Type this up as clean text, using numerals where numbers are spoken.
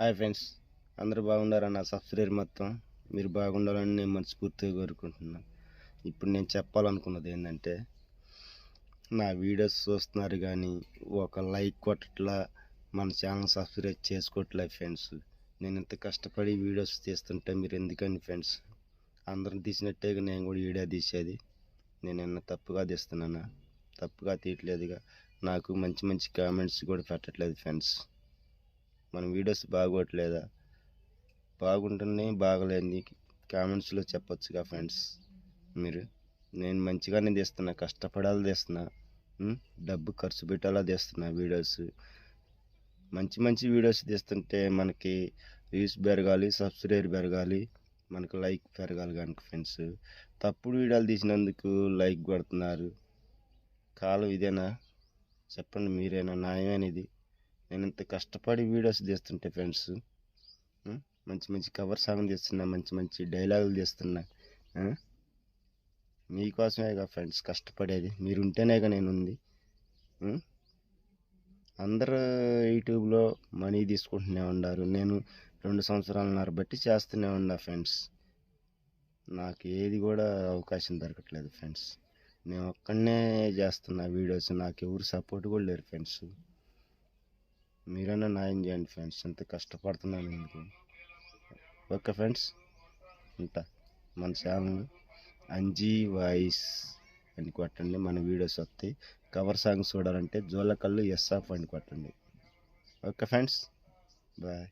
Hi friends, అందరూ బాగున్నారా? నా సబ్స్క్రైబర్ మొత్తం మీరు బాగుండాలని నేను మనస్ఫూర్తిగా కోరుకుంటున్నాను. ఇప్పుడు నేను చెప్పాలనుకున్నది ఏంటంటే, నా వీడియోస్ చూస్తున్నారు కానీ ఒక లైక్ కొట్టట్లా, మన ఛానల్ సబ్స్క్రైబ్ చేసుకోవట్లే ఫ్రెండ్స్. నేను ఇంత కష్టపడి వీడియోస్ తీస్తుంటే మీరు ఎందుకని ఫ్రెండ్స్? అందరం తీసినట్టేగా నేను కూడా వీడియో తీసేది. నేను ఏమన్నా తప్పుగా తీస్తున్నానా? తప్పుగా తీయట్లేదుగా. నాకు మంచి మంచి కామెంట్స్ కూడా పెట్టట్లేదు ఫ్రెండ్స్. మన వీడియోస్ బాగోట్లేదా? బాగుంటున్నాయి, బాగలేని కామెంట్స్లో చెప్పొచ్చుగా ఫ్రెండ్స్. మీరు నేను మంచిగానే తీస్తున్నా, కష్టపడాలి తీస్తున్నా, డబ్బు ఖర్చు పెట్టాలా తీస్తున్నా వీడియోస్. మంచి మంచి వీడియోస్ తీస్తుంటే మనకి వ్యూస్ పెరగాలి, సబ్స్క్రైబర్ పెరగాలి, మనకు లైక్ పెరగాలి కనుక ఫ్రెండ్స్. తప్పుడు వీడియోలు తీసినందుకు లైక్ కొడుతున్నారు. కాలం ఇదేనా? చెప్పండి, మీరేనా న్యాయమేనిది? నేను ఇంత కష్టపడి వీడియోస్ తీస్తుంటే ఫ్రెండ్స్, మంచి మంచి కవర్ సాంగ్ తీస్తున్నా, మంచి మంచి డైలాగులు తీస్తున్నా. మీకోసమేగా ఫ్రెండ్స్ కష్టపడేది. మీరు ఉంటేనేగా నేను ఉంది. అందరూ యూట్యూబ్లో మనీ తీసుకుంటూనే ఉన్నారు. నేను 2 సంవత్సరాలన్నర బట్టి చేస్తూనే ఉన్నా ఫ్రెండ్స్. నాకు ఏది కూడా అవకాశం దొరకట్లేదు ఫ్రెండ్స్. నేను ఒక్కడనే చేస్తున్నా వీడియోస్. నాకు ఎవరు సపోర్ట్ కూడా లేరు ఫ్రెండ్స్. మీరైనా న్యాయం చేయండి ఫ్రెండ్స్, ఎంత కష్టపడుతున్నాను ఎందుకు. ఓకే ఫ్రెండ్స్, ఉంటా. మన ఛానల్ అంజీ వాయిస్ అని కొట్టండి, మన వీడియోస్ వస్తాయి. కవర్ సాంగ్స్ చూడాలంటే జోలకల్లు ఎస్ఆఫ్ అని కొట్టండి. Okay friends, bye.